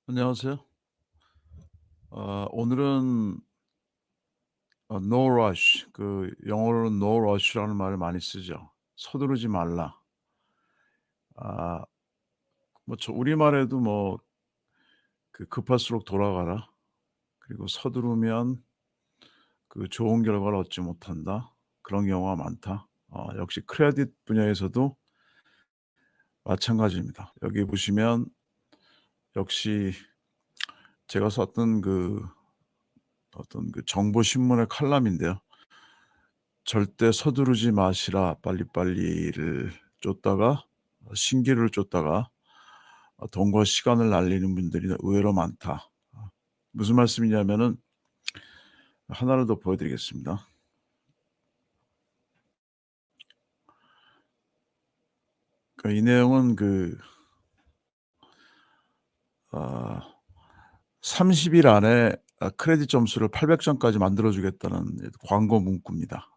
안녕하세요. 오늘은 no rush, 영어로는 no rush라는 말을 많이 쓰죠. 서두르지 말라. 아 우리말에도 급할수록 돌아가라. 그리고 서두르면 좋은 결과를 얻지 못한다. 그런 경우가 많다. 역시 크레딧 분야에서도 마찬가지입니다. 여기 보시면 역시 제가 썼던 어떤 정보 신문의 칼럼인데요. "절대 서두르지 마시라. 빨리빨리를 쫓다가 신기루를 쫓다가 돈과 시간을 날리는 분들이 의외로 많다." 무슨 말씀이냐면은 하나를 더 보여 드리겠습니다. 이 내용은 아 30일 안에 크레딧 점수를 800 점까지 만들어 주겠다는 광고 문구입니다.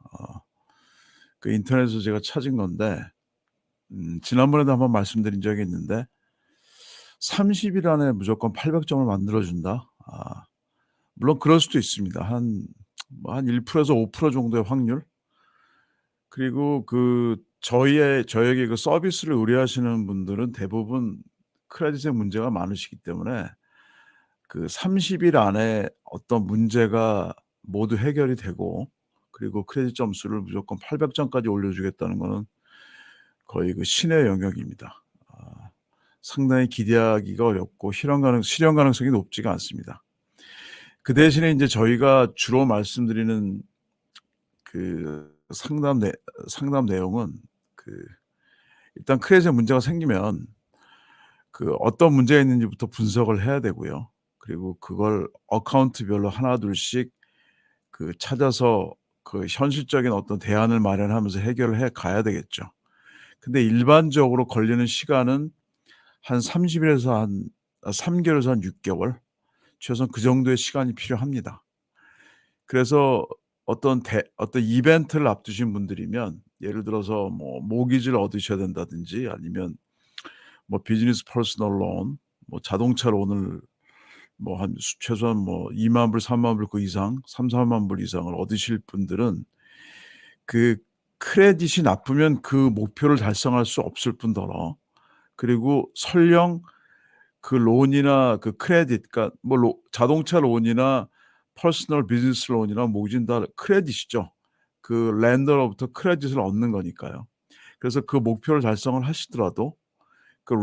인터넷에서 제가 찾은 건데 지난번에도 한번 말씀드린 적이 있는데 30일 안에 무조건 800 점을 만들어 준다? 물론 그럴 수도 있습니다. 한 1% 에서 5% 정도의 확률? 그리고 저에게 서비스를 의뢰하시는 분들은 대부분 크레딧에 문제가 많으시기 때문에 30일 안에 어떤 문제가 모두 해결이 되고, 그리고 크레딧 점수를 무조건 800 점까지 올려주겠다는 거는 거의 신의 영역입니다. 상당히 기대하기가 어렵고 실현 가능성이 높지가 않습니다. 그 대신에 인제 저희가 주로 말씀드리는 상담 내용은 그 일단 크레딧에 문제가 생기면 어떤 문제가 있는지부터 분석을 해야 되고요. 그리고 그걸 어카운트별로 하나둘씩 찾아서 현실적인 어떤 대안을 마련하면서 해결을 해 가야 되겠죠. 근데 일반적으로 걸리는 시간은 한 30 일에서 한 3 개월에서 한 6 개월, 최소한 그 정도의 시간이 필요합니다. 그래서 어떤 이벤트를 앞두신 분들이면, 예를 들어서 모기지를 얻으셔야 된다든지, 아니면 비즈니스 퍼스널 론, 자동차 론을 한 최소한 2만 불, 3만 불 그 이상, 3-4만 불 이상을 얻으실 분들은 그 크레딧이 나쁘면 그 목표를 달성할 수 없을 뿐더러, 그리고 설령 론이나 크레딧, 그러니까 자동차 론이나 퍼스널 비즈니스 론이나 모기지는 다 크레딧이죠. 렌더로부터 크레딧을 얻는 거니까요. 그래서 그 목표를 달성을 하시더라도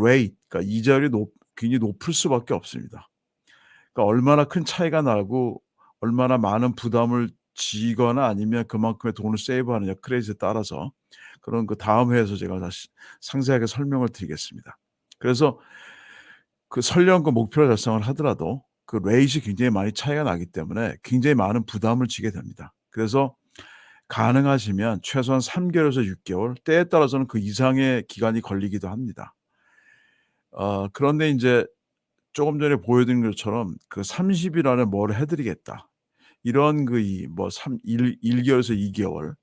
레이트, 그러니까 이자율이 굉장히 높을 수밖에 없습니다. 그러니까 얼마나 큰 차이가 나고 얼마나 많은 부담을 지거나 아니면 그만큼의 돈을 세이브하느냐, 크레딧에 따라서, 그런 다음 회에서 제가 다시 상세하게 설명을 드리겠습니다. 그래서 설령 목표를 달성을 하더라도 레이트이 굉장히 많이 차이가 나기 때문에 굉장히 많은 부담을 지게 됩니다. 그래서 가능하시면 최소한 3 개월에서 6 개월, 때에 따라서는 그 이상의 기간이 걸리기도 합니다. 그런데 인제 조금 전에 보여 드린 것처럼 30일 안에 뭘 해 드리겠다, 이런 그 이 뭐 삼 일 1 개월에서 2 개월,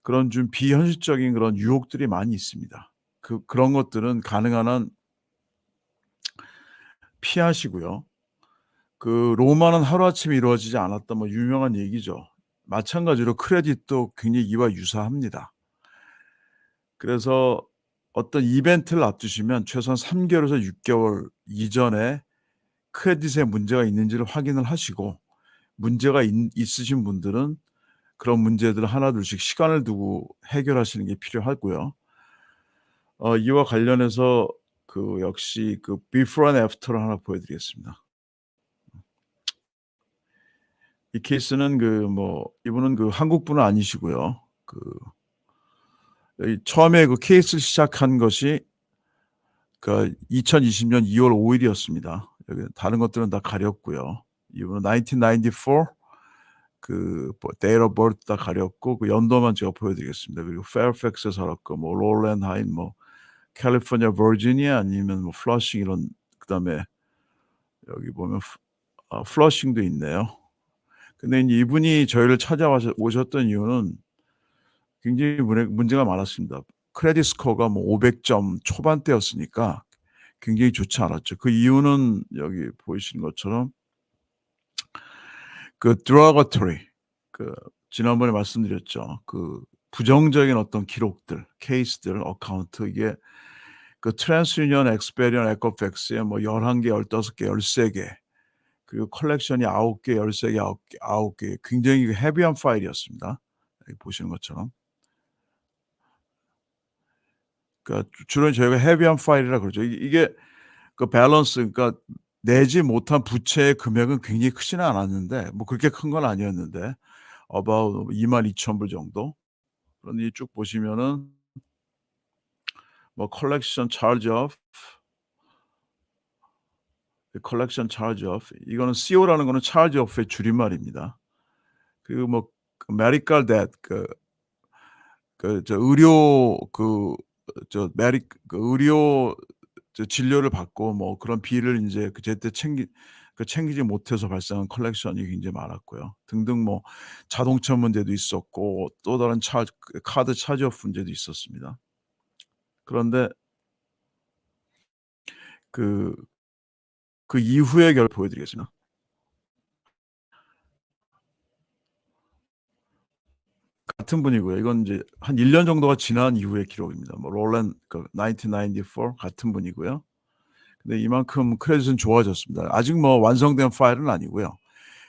그런 좀 비현실적인 그런 유혹들이 많이 있습니다. 그런 것들은 가능한 한 피하시고요. 로마는 하루아침에 이루어지지 않았다, 유명한 얘기죠. 마찬가지로 크레딧도 굉장히 이와 유사합니다. 그래서 어떤 이벤트를 앞두시면 최소한 3 개월에서 6 개월 이전에 크레딧에 문제가 있는지를 확인을 하시고, 문제가 있으신 분들은 그런 문제들을 하나둘씩 시간을 두고 해결하시는 게 필요하고요. 이와 관련해서 역시 비포 앤 애프터를 하나 보여 드리겠습니다. 이 케이스는 이분은 한국 분은 아니시고요. 이 처음에 케이스를 시작한 것이 2020년 2월 5 일이었습니다. 여기 다른 것들은 다 가렸고요. 이분은 1994 데이트 오브 버스 다 가렸고, 연도만 제가 보여 드리겠습니다. 그리고 페어팩스에 살았고, 롤랜 하인, 캘리포니아, 버지니아, 아니면 플러싱, 이런. 그다음에 여기 보면 플러싱도 있네요. 근데 인제 이분이 저희를 오셨던 이유는 굉장히 문제가 많았습니다. 크레딧 스코어가 500점 초반대였으니까 굉장히 좋지 않았죠. 그 이유는 여기 보이시는 것처럼 그 derogatory, 그 지난번에 말씀드렸죠. 그 부정적인 어떤 기록들, 케이스들, 어카운트, 이게 그 트랜스유니언, 엑스페리언, 에코팩스에 뭐 11개, 15개, 13개, 그리고 컬렉션이 9개, 13개, 9개, 굉장히 헤비한 파일이었습니다. 여기 보시는 것처럼. 그러니까 주로 저희가 헤비한 파일이라 그러죠. 이게 그 밸런스, 그러니까 내지 못한 부채의 금액은 굉장히 크지는 않았는데, 뭐 그렇게 큰 건 아니었는데 about 22,000불 정도. 그런데 쭉 보시면은 뭐 컬렉션 차지 오프, 컬렉션 차지 오프, 이거는 CO라는 거는 차지 오프의 줄임말입니다. 그리고 뭐 그 메디컬 뎃, 저 의료 저 메디 그 의료 저 진료를 받고 뭐 그런 비를 인제 그 제때 챙기지 못해서 발생한 컬렉션이 굉장히 많았고요. 등등, 뭐 자동차 문제도 있었고 또 다른 카드 차지 오프 문제도 있었습니다. 그런데 그 이후의 결 보여 드리겠습니다. 같은 분이고요. 이건 인제 한 1년 정도가 지난 이후의 기록입니다. 뭐 롤랜, 1994, 같은 분이고요. 근데 이만큼 크레딧은 좋아졌습니다. 아직 뭐 완성된 파일은 아니고요.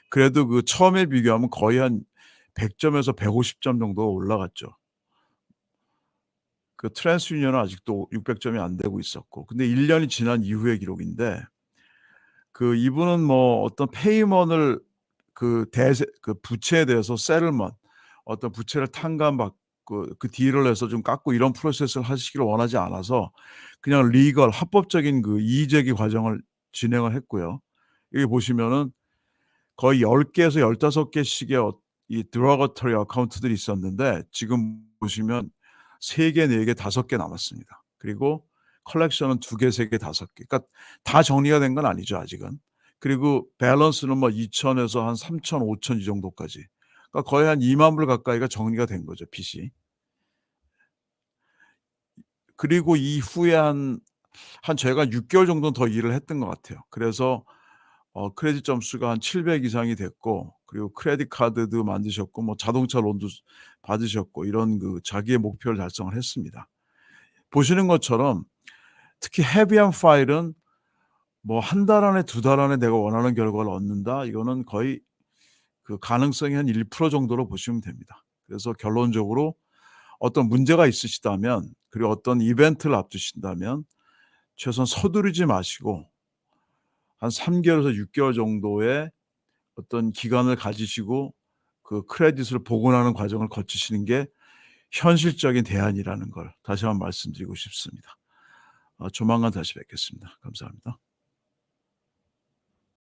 그래도 그 처음에 비교하면 거의 한 100 점에서 150점 정도가 올라갔죠. 그 트랜스유니언은 아직도 600 점이 안 되고 있었고, 근데 1 년이 지난 이후의 기록인데, 그 이분은 뭐 어떤 페이먼을 그 부채에 대해서 세틀먼트, 어떤 부채를 탕감받고 그 딜을 해서 좀 깎고 이런 프로세스를 하시기를 원하지 않아서 그냥 리걸 합법적인 그 이의 제기 과정을 진행을 했고요. 여기 보시면은 거의 10 개에서 15 개씩의 이 derogatory 어카운트들이 있었는데, 지금 보시면 3 개, 4 개, 5개 남았습니다. 그리고 컬렉션은 2 개, 3 개, 5 개. 그러니까 다 정리가 된 건 아니죠, 아직은. 그리고 밸런스는 뭐 2,000 에서 한 3,000, 5,000 이 정도까지. 그러니까 거의 한 2만 불 가까이가 정리가 된 거죠, 빚이. 그리고 이후에 한 제가 6 개월 정도는 더 일을 했던 것 같아요. 그래서 크레딧 점수가 한 700 이상이 됐고, 그리고 크레딧 카드도 만드셨고, 뭐 자동차 론도 받으셨고, 이런 그 자기의 목표를 달성을 했습니다. 보시는 것처럼 특히 헤비한 파일은 뭐 한 달 안에, 2달 안에 내가 원하는 결과를 얻는다, 이거는 거의 그 가능성이 한 1% 정도로 보시면 됩니다. 그래서 결론적으로 어떤 문제가 있으시다면, 그리고 어떤 이벤트를 앞두신다면 최소한 서두르지 마시고 한 3 개월에서 6 개월 정도의 어떤 기간을 가지시고 그 크레딧을 복원하는 과정을 거치시는 게 현실적인 대안이라는 걸 다시 한번 말씀드리고 싶습니다. 조만간 다시 뵙겠습니다. 감사합니다.